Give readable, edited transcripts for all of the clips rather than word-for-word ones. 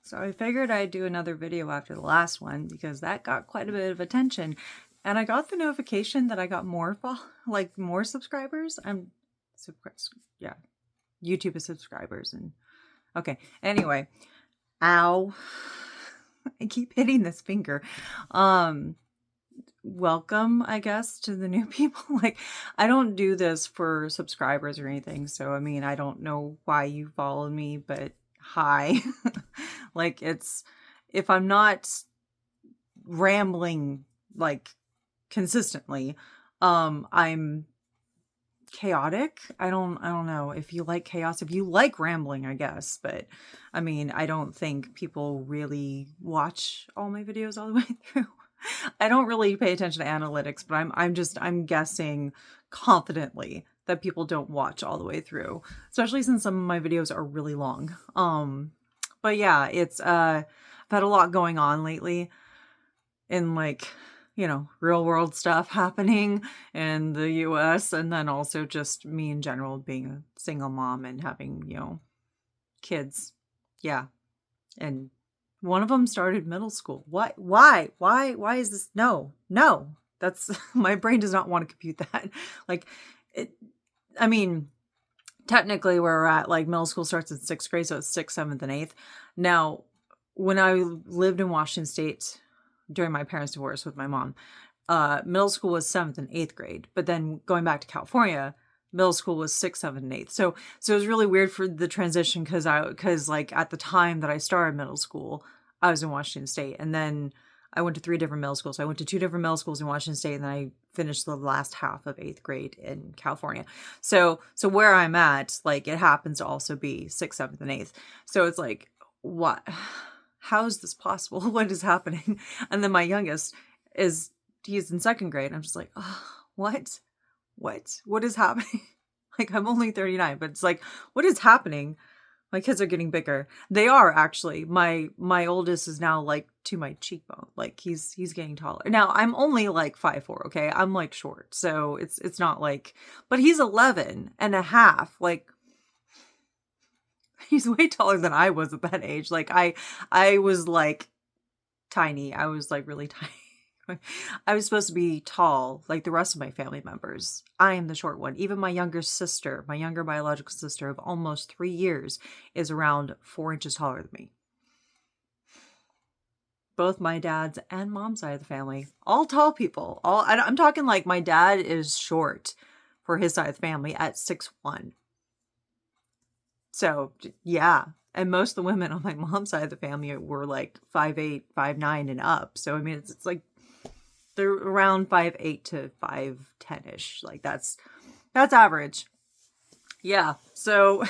So I figured I'd do another video after the last one because that got quite a bit of attention. And I got the notification that I got more more subscribers. Yeah, YouTube is subscribers. And okay, anyway, ow. I keep hitting this finger. Welcome, I guess, to the new people. Like, I don't do this for subscribers or anything. So, I mean, I don't know why you followed me, but hi. Like, if I'm not rambling like consistently, I'm chaotic. I don't know if you like chaos, if you like rambling, I guess, but I mean, I don't think people really watch all my videos all the way through. I don't really pay attention to analytics, but I'm guessing confidently that people don't watch all the way through, especially since some of my videos are really long. But yeah, it's I've had a lot going on lately in like, real world stuff happening in the US, and then also just me in general being a single mom and having, kids. Yeah. And one of them started middle school. What? Why is this? No, that's my brain does not want to compute that. Like I mean, technically where we're at, like middle school starts in 6th grade. So it's 6th, 7th, and 8th. Now, when I lived in Washington State during my parents' divorce with my mom, middle school was 7th and 8th grade. But then going back to California, middle school was 6th, 7th, and 8th. So it was really weird for the transition because like at the time that I started middle school, I was in Washington State, and then I went to 3 different middle schools. So I went to 2 different middle schools in Washington State, and then I finished the last half of 8th grade in California. So where I'm at, like it happens to also be 6th, 7th, and 8th. So it's like, what? How is this possible? What is happening? And then my youngest he's in 2nd grade. I'm just like, oh, what is happening? Like, I'm only 39, but it's like, what is happening? My kids are getting bigger. They are actually. My oldest is now like to my cheekbone. Like he's getting taller. Now I'm only like 5'4", okay? I'm like short. So it's not like, but he's 11 and a half. Like he's way taller than I was at that age. Like I was like tiny. I was like really tiny. I was supposed to be tall like the rest of my family members. I am the short one. Even my younger biological sister of almost 3 years is around 4 inches taller than me. Both my dad's and mom's side of the family, all tall people. I'm talking like my dad is short for his side of the family at 6'1". So yeah. And most of the women on my mom's side of the family were like 5'8", 5'9", and up. So I mean, it's like they're around 5'8" to 5'10"-ish. Like that's average. Yeah. So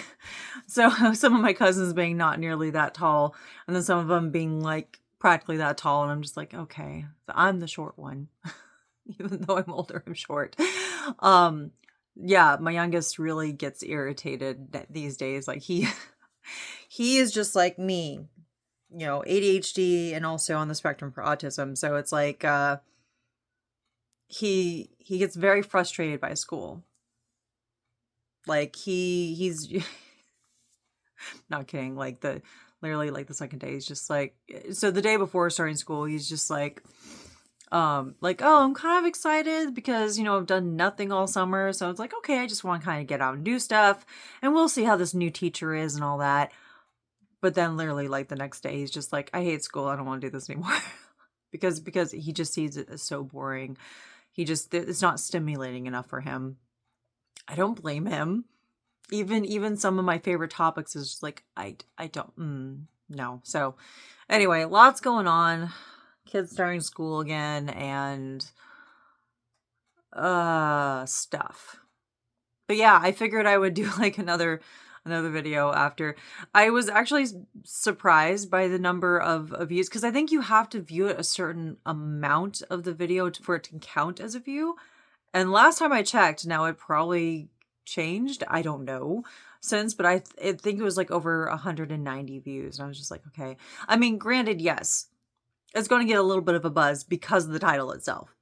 some of my cousins being not nearly that tall, and then some of them being like practically that tall, and I'm just like, okay, so I'm the short one. Even though I'm older, I'm short. Yeah, my youngest really gets irritated these days. Like he is just like me, ADHD and also on the spectrum for autism. So it's like he gets very frustrated by school. Like he's not kidding. Like literally like the second day, he's just like, so the day before starting school, he's just like, oh, I'm kind of excited because, I've done nothing all summer. So it's like, okay, I just want to kind of get out and do stuff, and we'll see how this new teacher is and all that. But then literally like the next day, he's just like, I hate school. I don't want to do this anymore. because he just sees it as so boring. It's not stimulating enough for him. I don't blame him. Even some of my favorite topics is just like, I don't, no. So anyway, lots going on. Kids starting school again and stuff. But yeah, I figured I would do like another video after. I was actually surprised by the number of views, because I think you have to view it a certain amount of the video for it to count as a view. And last time I checked, now it probably changed. I don't know since, but I think it was like over 190 views. And I was just like, okay. I mean, granted, yes, it's going to get a little bit of a buzz because of the title itself.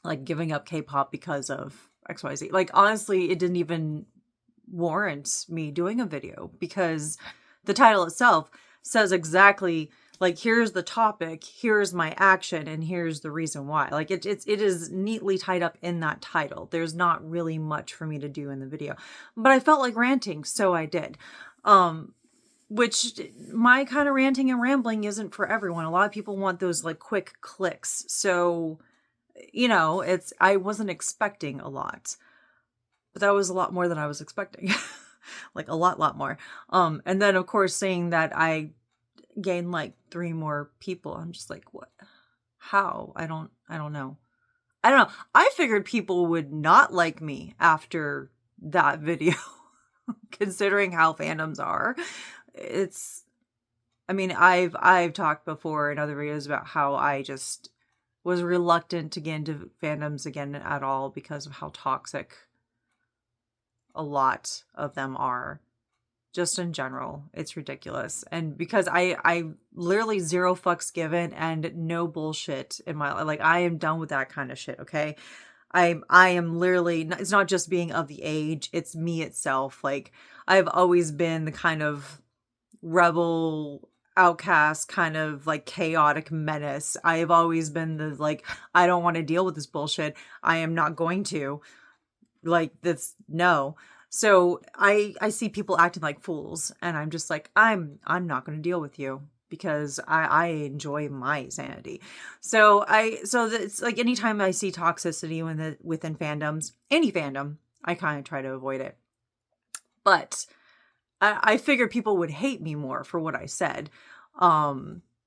Like giving up K-pop because of XYZ. Like, honestly, it didn't even warrant me doing a video because the title itself says exactly, like, here's the topic, here's my action, and here's the reason why. Like, it is neatly tied up in that title. There's not really much for me to do in the video, but I felt like ranting, so I did. Which, my kind of ranting and rambling isn't for everyone. A lot of people want those like quick clicks. So, you know, I wasn't expecting a lot, but that was a lot more than I was expecting. Like a lot more. And then of course seeing that I gained like 3 more people, I'm just like, what? How? I don't know. I don't know. I figured people would not like me after that video, considering how fandoms are. I mean, I've talked before in other videos about how I just was reluctant to get into fandoms again at all because of how toxic a lot of them are. Just in general, it's ridiculous. And because I literally 0 fucks given and no bullshit in my life. Like, I am done with that kind of shit, okay? I am literally, it's not just being of the age, it's me itself. Like, I've always been the kind of rebel, outcast, kind of like chaotic menace. I have always been the, like, I don't want to deal with this bullshit. I am not going to. Like, that's no. So I see people acting like fools, and I'm just like, I'm not going to deal with you because I enjoy my sanity. So it's like anytime I see toxicity within fandoms, any fandom, I kind of try to avoid it. But I figured people would hate me more for what I said.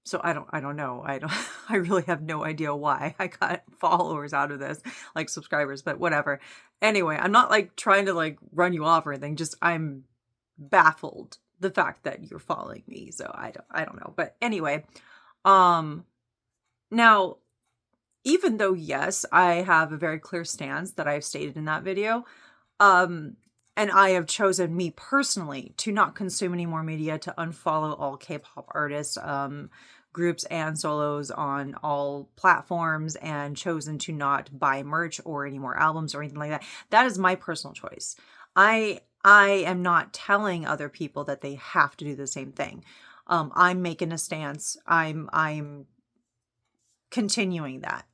So I don't know. I really have no idea why I got followers out of this, like subscribers, but whatever. Anyway, I'm not like trying to like run you off or anything. Just I'm baffled the fact that you're following me. So I don't know. But anyway, now, even though, yes, I have a very clear stance that I've stated in that video, and I have chosen, me personally, to not consume any more media, to unfollow all K-pop artists, groups and solos on all platforms, and chosen to not buy merch or any more albums or anything like that. That is my personal choice. I am not telling other people that they have to do the same thing. I'm making a stance. I'm continuing that.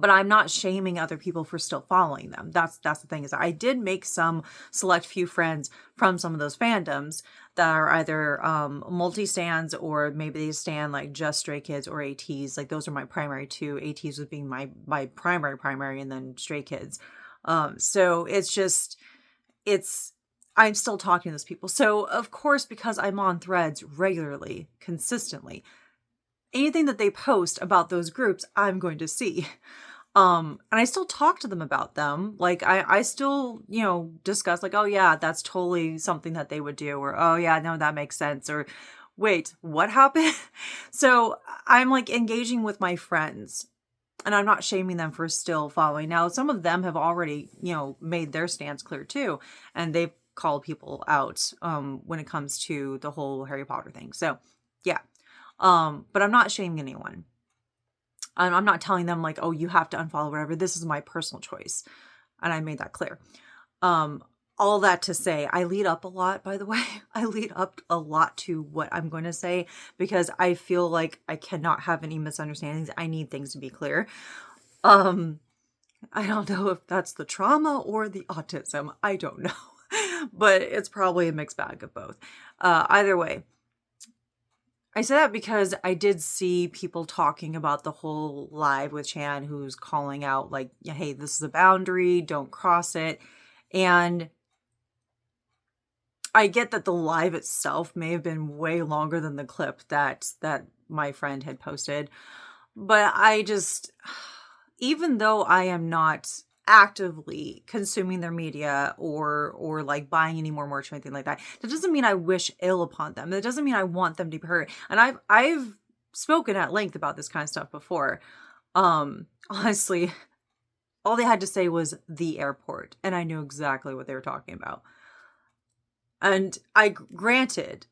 But I'm not shaming other people for still following them. That's the thing, is I did make some select few friends from some of those fandoms that are either multi-stans, or maybe they stan like just Stray Kids or ATs. Like, those are my primary 2. ATs was being my primary, and then Stray Kids. So I'm still talking to those people. So of course, because I'm on Threads regularly, consistently, anything that they post about those groups, I'm going to see. And I still talk to them about them. Like, I still, discuss like, oh yeah, that's totally something that they would do. Or, oh yeah, no, that makes sense. Or, wait, what happened? So I'm like engaging with my friends, and I'm not shaming them for still following. Now, some of them have already, made their stance clear too. And they've called people out, when it comes to the whole Harry Potter thing. So yeah. But I'm not shaming anyone. I'm not telling them like, oh, you have to unfollow whatever. This is my personal choice. And I made that clear. All that to say, I lead up a lot, by the way. I lead up a lot to what I'm going to say, because I feel like I cannot have any misunderstandings. I need things to be clear. I don't know if that's the trauma or the autism. I don't know. But it's probably a mixed bag of both. Either way. I say that because I did see people talking about the whole live with Chan, who's calling out like, hey, this is a boundary, don't cross it. And I get that the live itself may have been way longer than the clip that my friend had posted. But I just, even though I am not actively consuming their media or like buying any more merch or anything like that, that doesn't mean I wish ill upon them. That doesn't mean I want them to be hurt. And I've spoken at length about this kind of stuff before. Honestly, all they had to say was the airport, and I knew exactly what they were talking about. And I granted,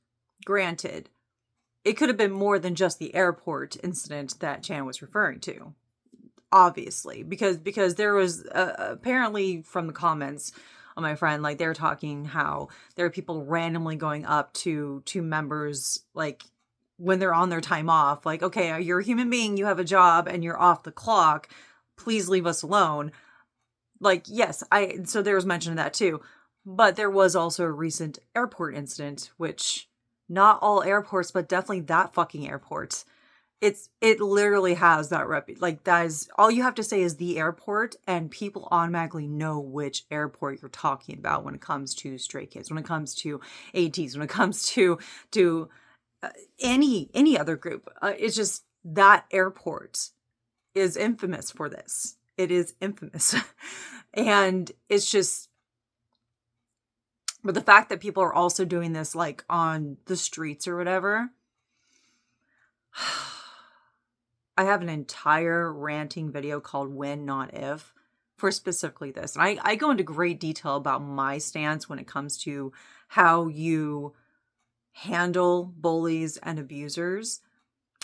it could have been more than just the airport incident that Chan was referring to. Obviously, because there was apparently from the comments, my friend, like they're talking how there are people randomly going up to members, like when they're on their time off, like, okay, you're a human being, you have a job and you're off the clock, please leave us alone. Like, yes, so there was mention of that too. But there was also a recent airport incident, which not all airports, but definitely that fucking airport. It literally has that like that is all you have to say is the airport and people automatically know which airport you're talking about when it comes to stray kids, when it comes to ATs, when it comes to any other group. It's just that airport is infamous for this. It is infamous. And it's just, but the fact that people are also doing this like on the streets or whatever, I have an entire ranting video called When Not If for specifically this. And I go into great detail about my stance when it comes to how you handle bullies and abusers.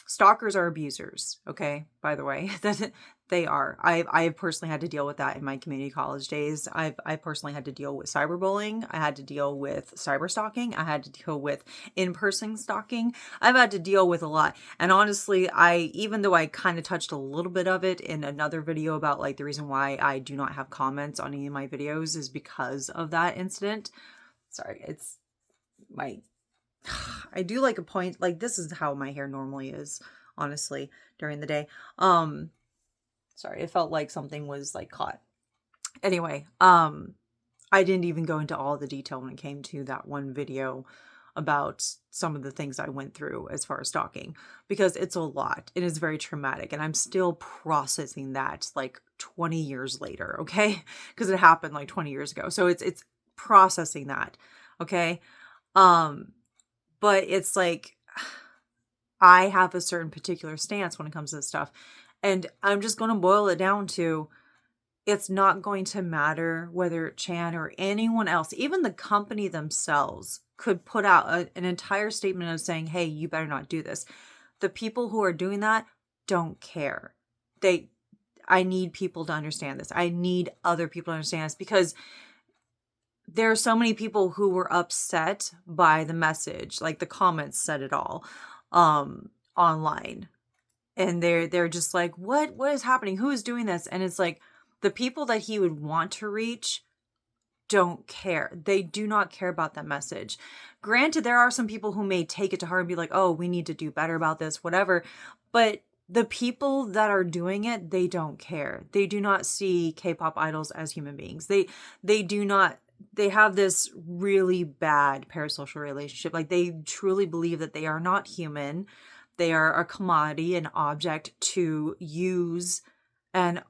Stalkers are abusers, okay? By the way, that they are. I have personally had to deal with that in my community college days. I personally had to deal with cyberbullying. I had to deal with cyber stalking. I had to deal with in-person stalking. I've had to deal with a lot. And honestly, even though I kind of touched a little bit of it in another video about like the reason why I do not have comments on any of my videos is because of that incident. Sorry, it's my I do like a point, like this is how my hair normally is, honestly, during the day. Sorry, it felt like something was like caught. Anyway, I didn't even go into all the detail when it came to that one video about some of the things I went through as far as stalking, because it's a lot. It is very traumatic and I'm still processing that like 20 years later, okay? Because it happened like 20 years ago. So it's processing that, okay? But it's like, I have a certain particular stance when it comes to this stuff. And I'm just going to boil it down to, it's not going to matter whether Chan or anyone else, even the company themselves, could put out an entire statement of saying, hey, you better not do this. The people who are doing that don't care. I need people to understand this. I need other people to understand this, because there are so many people who were upset by the message, like the comments said it all, online. And they're just like, what is happening? Who is doing this? And it's like, the people that he would want to reach don't care. They do not care about that message. Granted, there are some people who may take it to heart and be like, oh, we need to do better about this, whatever. But the people that are doing it, they don't care. They do not see K-pop idols as human beings. They do not. They have this really bad parasocial relationship. Like, they truly believe that they are not human. They are a commodity, an object to use and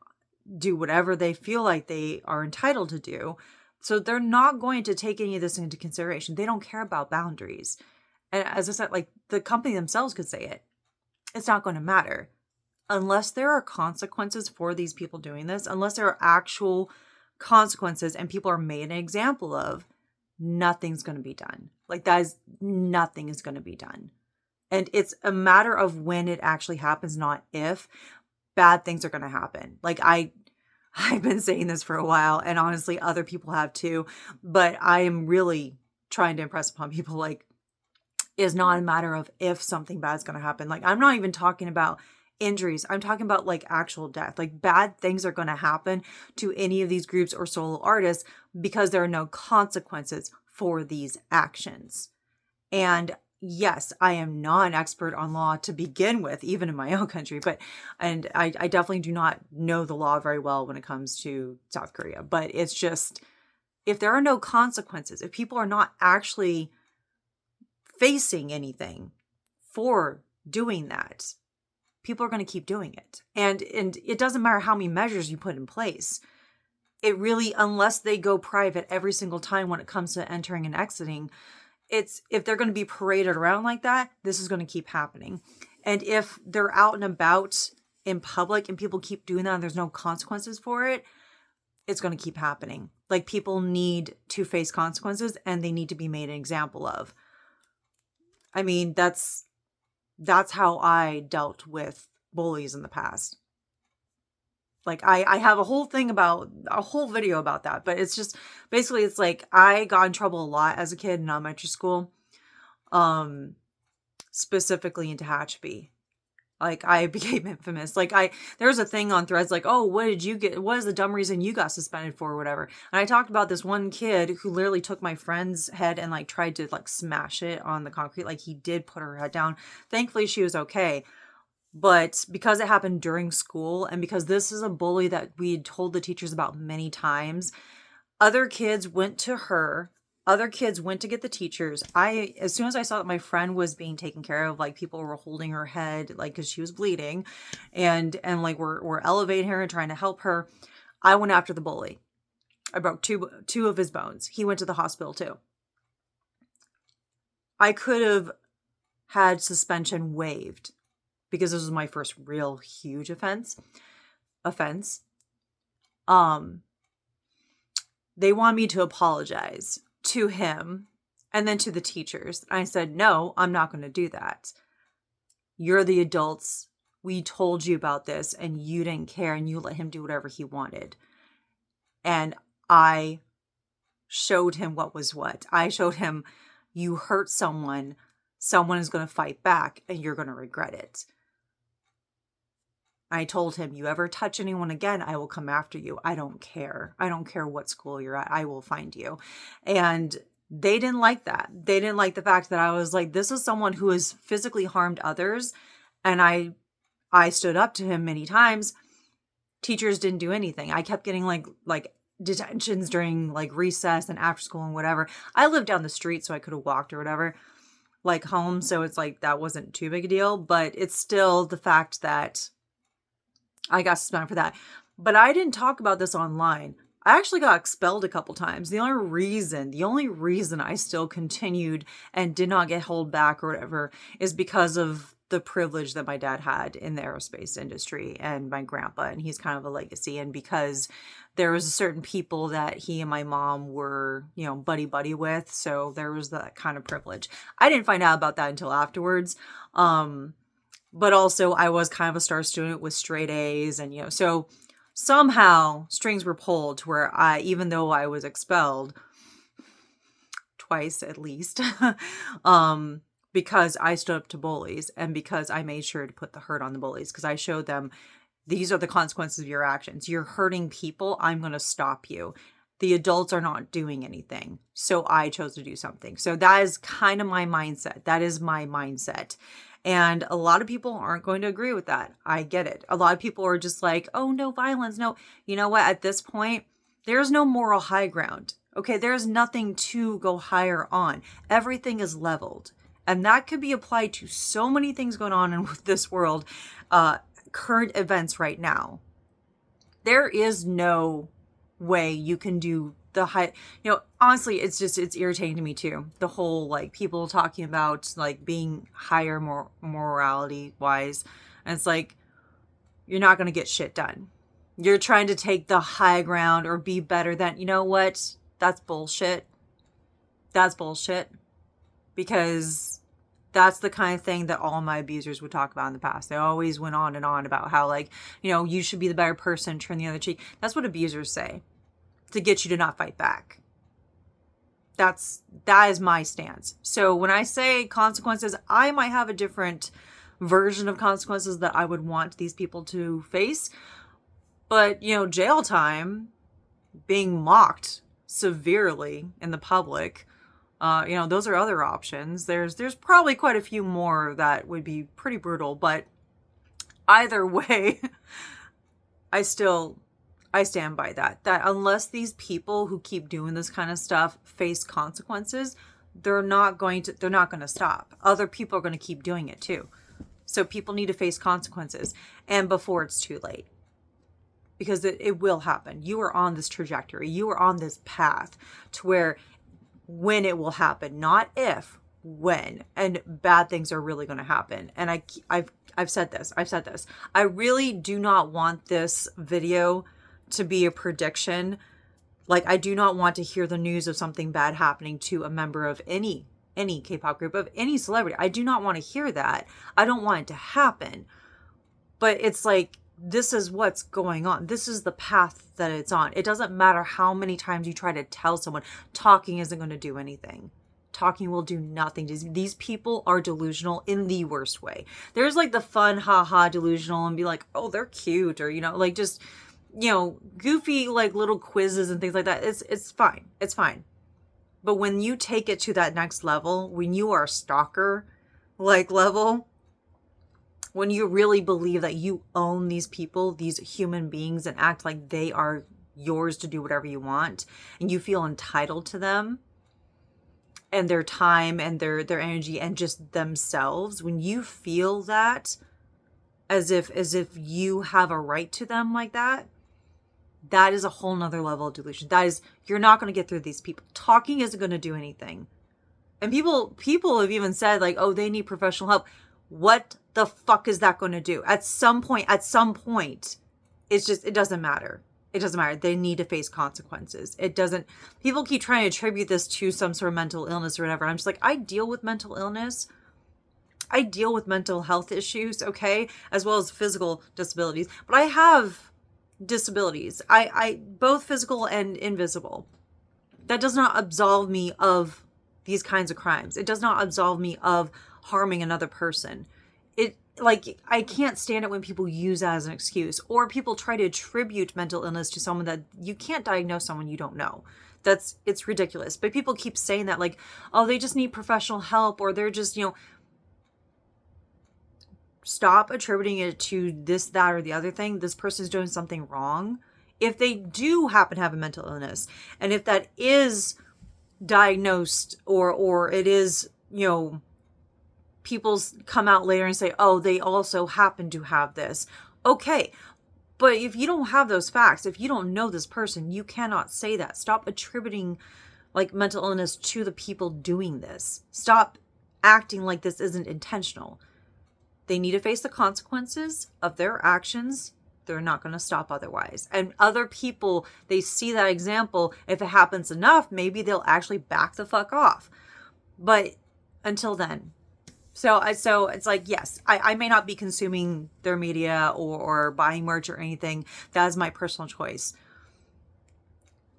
do whatever they feel like they are entitled to do. So they're not going to take any of this into consideration. They don't care about boundaries. And as I said, like, the company themselves could say it. It's not going to matter. Unless there are consequences for these people doing this, unless there are actual consequences and people are made an example of, nothing's going to be done. Like, nothing is going to be done. And it's a matter of when it actually happens, not if. Bad things are going to happen. Like, I've been saying this for a while, and honestly, other people have too. But I am really trying to impress upon people, like, it's not a matter of if something bad is going to happen. Like, I'm not even talking about injuries. I'm talking about like actual death. Like, bad things are going to happen to any of these groups or solo artists because there are no consequences for these actions. And yes, I am not an expert on law to begin with, even in my own country, and I definitely do not know the law very well when it comes to South Korea. But it's just, if there are no consequences, if people are not actually facing anything for doing that, people are going to keep doing it. And it doesn't matter how many measures you put in place. It really, unless they go private every single time when it comes to entering and exiting, if they're going to be paraded around like that, this is going to keep happening. And if they're out and about in public and people keep doing that and there's no consequences for it, it's going to keep happening. Like, people need to face consequences and they need to be made an example of. I mean, that's how I dealt with bullies in the past. Like I have a whole video about that, but it's just basically it's like I got in trouble a lot as a kid in elementary school, specifically in Tehachapi. Like I became infamous. Like there was a thing on Threads like, oh, what did you get? What is the dumb reason you got suspended for or whatever? And I talked about this one kid who literally took my friend's head and like tried to like smash it on the concrete. Like he did put her head down. Thankfully she was okay. But because it happened during school and because this is a bully that we had told the teachers about many times, other kids went to her. Other kids went to get the teachers. As soon as I saw that my friend was being taken care of, like people were holding her head, like, cause she was bleeding and like we're elevating her and trying to help her. I went after the bully. I broke two of his bones. He went to the hospital too. I could have had suspension waived because this was my first real huge offense. They want me to apologize to him and then to the teachers. I said, no, I'm not going to do that. You're the adults. We told you about this and you didn't care and you let him do whatever he wanted. And I showed him what was what. I showed him, you hurt someone is going to fight back and you're going to regret it. I told him, you ever touch anyone again, I will come after you. I don't care. I don't care what school you're at. I will find you. And they didn't like that. They didn't like the fact that I was like, this is someone who has physically harmed others. And I stood up to him many times. Teachers didn't do anything. I kept getting like detentions during like recess and after school and whatever. I lived down the street, so I could have walked or whatever, like home. So it's like, that wasn't too big a deal, but it's still the fact that I got suspended for that. But I didn't talk about this online. I actually got expelled a couple times. The only reason I still continued and did not get held back or whatever is because of the privilege that my dad had in the aerospace industry and my grandpa, and he's kind of a legacy. And because there was certain people that he and my mom were, buddy with. So there was that kind of privilege. I didn't find out about that until afterwards. But also I was kind of a star student with straight A's and, so somehow strings were pulled to where even though I was expelled twice at least, because I stood up to bullies and because I made sure to put the hurt on the bullies, because I showed them these are the consequences of your actions. You're hurting people. I'm going to stop you. The adults are not doing anything. So I chose to do something. So that is kind of my mindset. That is my mindset. And a lot of people aren't going to agree with that. I get it. A lot of people are just like, oh, no violence. No, you know what? At this point, there's no moral high ground. Okay, there's nothing to go higher on. Everything is leveled. And that could be applied to so many things going on in this world, current events right now. There is no way you can do the high, honestly, it's irritating to me too. The whole, like, people talking about, like, being higher morality wise. And it's like, you're not going to get shit done. You're trying to take the high ground or be better than, you know what? That's bullshit. That's bullshit. Because that's the kind of thing that all my abusers would talk about in the past. They always went on and on about how, like, you should be the better person, turn the other cheek. That's what abusers say, to get you to not fight back. That is my stance. So when I say consequences, I might have a different version of consequences that I would want these people to face. But, jail time, being mocked severely in the public, those are other options. There's probably quite a few more that would be pretty brutal, but either way, I stand by that unless these people who keep doing this kind of stuff face consequences, they're not going to stop. Other people are going to keep doing it too. So people need to face consequences, and before it's too late. Because it will happen. You are on this trajectory. You are on this path to where when it will happen, not if, when, and bad things are really going to happen. And I've said this. I really do not want this video to be a prediction. Like, I do not want to hear the news of something bad happening to a member of any K-pop group, of any celebrity. I do not want to hear that. I don't want it to happen. But it's like, this is what's going on. This is the path that it's on. It doesn't matter how many times you try to tell someone, talking isn't going to do anything. Talking will do nothing. These people are delusional in the worst way. There's like the fun, haha, delusional and be like, oh, they're cute, or, like just, goofy, like little quizzes and things like that. It's fine. It's fine. But when you take it to that next level, when you are stalker like level, when you really believe that you own these people, these human beings, and act like they are yours to do whatever you want, and you feel entitled to them and their time and their energy and just themselves, when you feel that as if you have a right to them like that, that is a whole nother level of delusion. That is, you're not going to get through these people. Talking isn't going to do anything. And people have even said like, oh, they need professional help. What the fuck is that going to do? At some point, it doesn't matter. It doesn't matter. They need to face consequences. People keep trying to attribute this to some sort of mental illness or whatever. I'm just like, I deal with mental illness. I deal with mental health issues, okay? As well as physical disabilities. But I have disabilities. I both physical and invisible. That does not absolve me of these kinds of crimes. It does not absolve me of harming another person. I can't stand it when people use that as an excuse, or people try to attribute mental illness to someone that you can't diagnose someone you don't know. It's ridiculous. But people keep saying that like, oh, they just need professional help, or they're just, stop attributing it to this, that, or the other thing. This person's doing something wrong. If they do happen to have a mental illness, and if that is diagnosed, or it is, people come out later and say, oh, they also happen to have this. Okay. But if you don't have those facts, if you don't know this person, you cannot say that. Stop attributing like mental illness to the people doing this. Stop acting like this isn't intentional. They need to face the consequences of their actions. They're not going to stop otherwise. And other people, they see that example. If it happens enough, maybe they'll actually back the fuck off. But until then. So it's like, yes, I may not be consuming their media or buying merch or anything. That is my personal choice.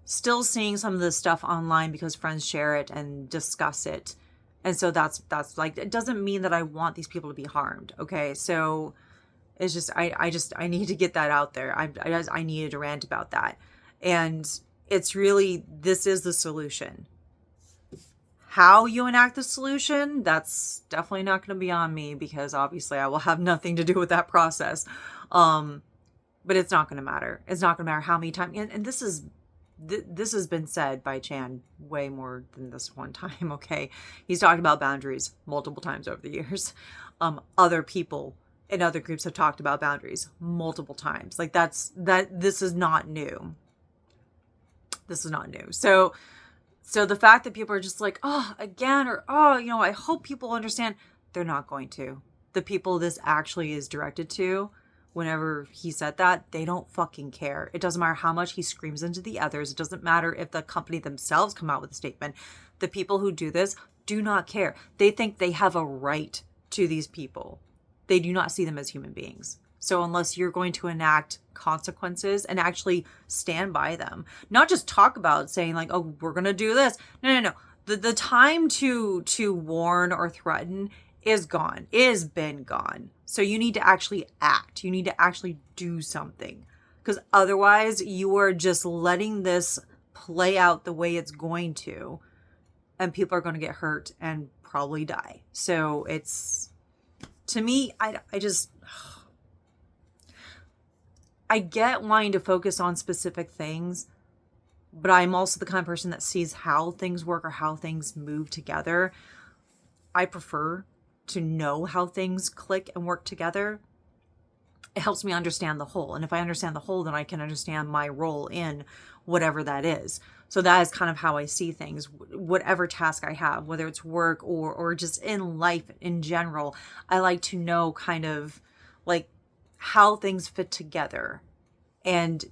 Still seeing some of this stuff online because friends share it and discuss it. And so that's like, it doesn't mean that I want these people to be harmed. Okay. So it's just, I need to get that out there. I needed to rant about that. And it's really, this is the solution. How you enact the solution, that's definitely not going to be on me, because obviously I will have nothing to do with that process. But it's not going to matter. It's not going to matter how many times. And this has been said by Chan way more than this one time. Okay. He's talked about boundaries multiple times over the years. Other people in other groups have talked about boundaries multiple times. Like this is not new. This is not new. So the fact that people are just like, oh, again, or, oh, I hope people understand, they're not going to. The people this actually is directed to, whenever he said that, they don't fucking care. It doesn't matter how much he screams into the others. It doesn't matter if the company themselves come out with a statement. The people who do this do not care. They think they have a right to these people. They do not see them as human beings. So unless you're going to enact consequences and actually stand by them, not just talk about saying like, oh, we're going to do this. No. The time to warn or threaten is gone. It has been gone. So you need to actually act. You need to actually do something, because otherwise you are just letting this play out the way it's going to, and people are going to get hurt and probably die. So it's, to me, I get wanting to focus on specific things, but I'm also the kind of person that sees how things work or how things move together. I prefer to know how things click and work together. It helps me understand the whole. And if I understand the whole, then I can understand my role in whatever that is. So that is kind of how I see things. Whatever task I have, whether it's work or just in life in general, I like to know kind of like how things fit together. And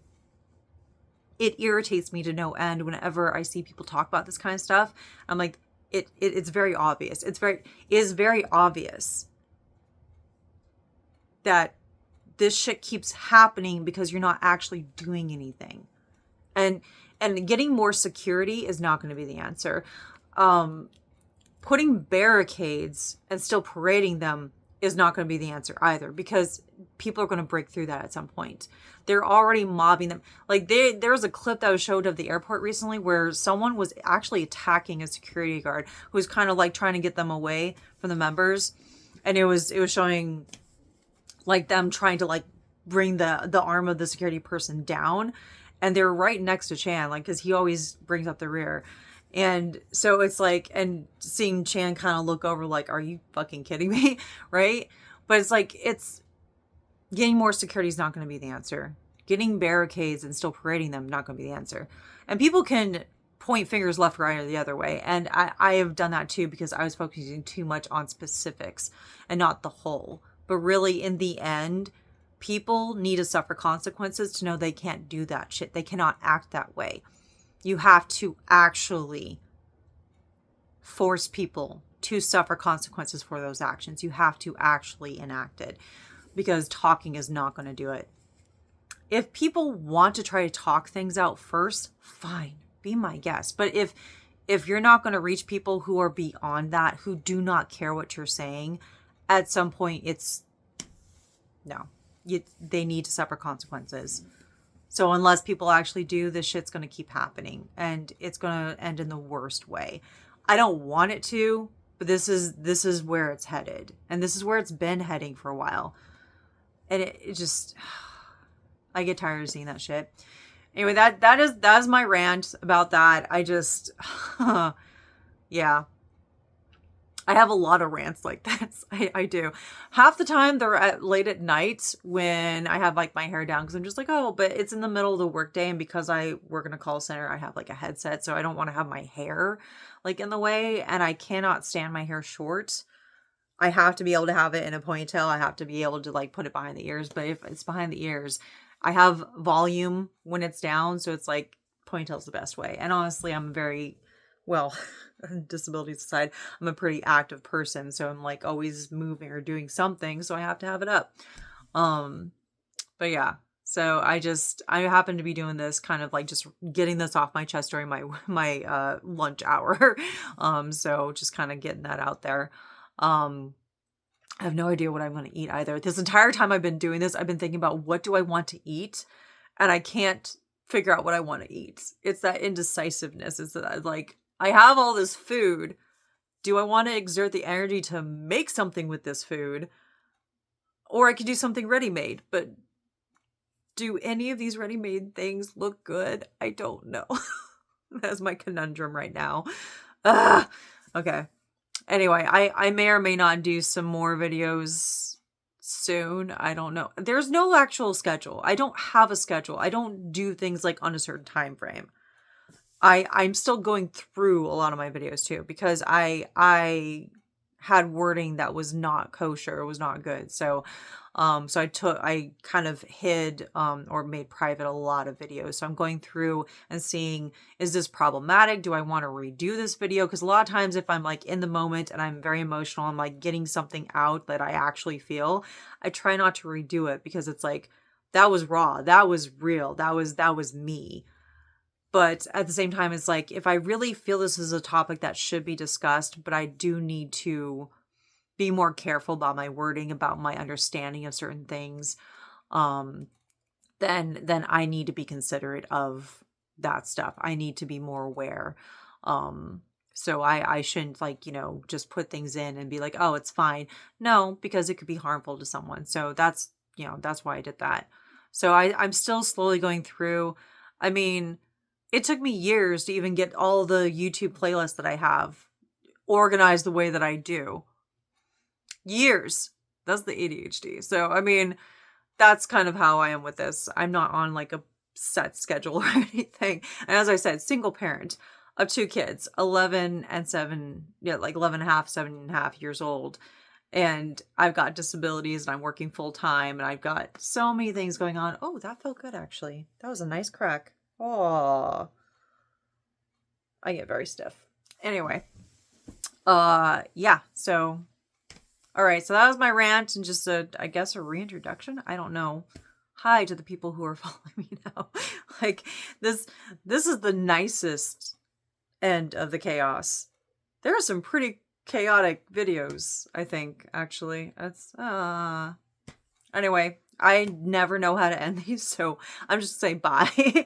it irritates me to no end whenever I see people talk about this kind of stuff. I'm like, it's very obvious. It is very obvious that this shit keeps happening because you're not actually doing anything. And getting more security is not going to be the answer. Putting barricades and still parading them is not going to be the answer either, because people are going to break through that at some point. They're already mobbing them. Like there was a clip that was showed of the airport recently where someone was actually attacking a security guard who was kind of like trying to get them away from the members. And it was showing like them trying to like bring the arm of the security person down. And they're right next to Chan, like, because he always brings up the rear. And so it's like, and seeing Chan kind of look over like, are you fucking kidding me? Right? But it's like, it's getting more security is not going to be the answer. Getting barricades and still parading them, not going to be the answer. And people can point fingers left, right, or the other way. And I have done that too, because I was focusing too much on specifics and not the whole. But really, in the end, people need to suffer consequences to know they can't do that shit. They cannot act that way. You have to actually force people to suffer consequences for those actions. You have to actually enact it, because talking is not going to do it. If people want to try to talk things out first, fine, be my guest. But if you're not going to reach people who are beyond that, who do not care what you're saying, at some point they need to suffer consequences. So unless people actually do, this shit's going to keep happening, and it's going to end in the worst way. I don't want it to, but this is where it's headed, and this is where it's been heading for a while. And it just, I get tired of seeing that shit. Anyway, that is my rant about that. I just, yeah. I have a lot of rants like this. I do. Half the time they're late at night when I have like my hair down, because I'm just like, oh, but it's in the middle of the workday, and because I work in a call center, I have like a headset, so I don't want to have my hair like in the way, and I cannot stand my hair short. I have to be able to have it in a ponytail. I have to be able to like put it behind the ears, but if it's behind the ears, I have volume when it's down, so it's like ponytail's the best way. And honestly, I'm very, well, disabilities aside, I'm a pretty active person, so I'm like always moving or doing something, so I have to have it up. But yeah, so I happen to be doing this kind of like just getting this off my chest during my lunch hour. So just kind of getting that out there. I have no idea what I'm going to eat either. This entire time I've been doing this, I've been thinking about what do I want to eat, and I can't figure out what I want to eat. It's that indecisiveness. It's that like, I have all this food. Do I want to exert the energy to make something with this food? Or I could do something ready-made, but do any of these ready-made things look good? I don't know. That's my conundrum right now. Okay. Anyway, I may or may not do some more videos soon. I don't know. There's no actual schedule. I don't have a schedule. I don't do things like on a certain time frame. I'm still going through a lot of my videos too, because I had wording that was not kosher, it was not good. So I kind of hid or made private a lot of videos. So I'm going through and seeing, is this problematic? Do I want to redo this video? Because a lot of times if I'm like in the moment and I'm very emotional, I'm like getting something out that I actually feel, I try not to redo it, because it's like, that was raw, that was real, that was me. But at the same time, it's like, if I really feel this is a topic that should be discussed, but I do need to be more careful about my wording, about my understanding of certain things, then I need to be considerate of that stuff. I need to be more aware. So I shouldn't like, just put things in and be like, oh, it's fine. No, because it could be harmful to someone. So that's why I did that. So I'm still slowly going through. I mean, it took me years to even get all the YouTube playlists that I have organized the way that I do. Years. That's the ADHD. So, I mean, that's kind of how I am with this. I'm not on like a set schedule or anything. And as I said, single parent of 2 kids, 11 and 7, like 11 and a half, 7.5 years old. And I've got disabilities and I'm working full time and I've got so many things going on. Oh, that felt good actually. That was a nice crack. Oh, I get very stiff. Anyway, yeah, so All right, so that was my rant and just I guess a reintroduction. I don't know. Hi to the people who are following me now. Like this is the nicest end of the chaos. There are some pretty chaotic videos, I think, actually. That's anyway, I never know how to end these, so I'm just saying bye.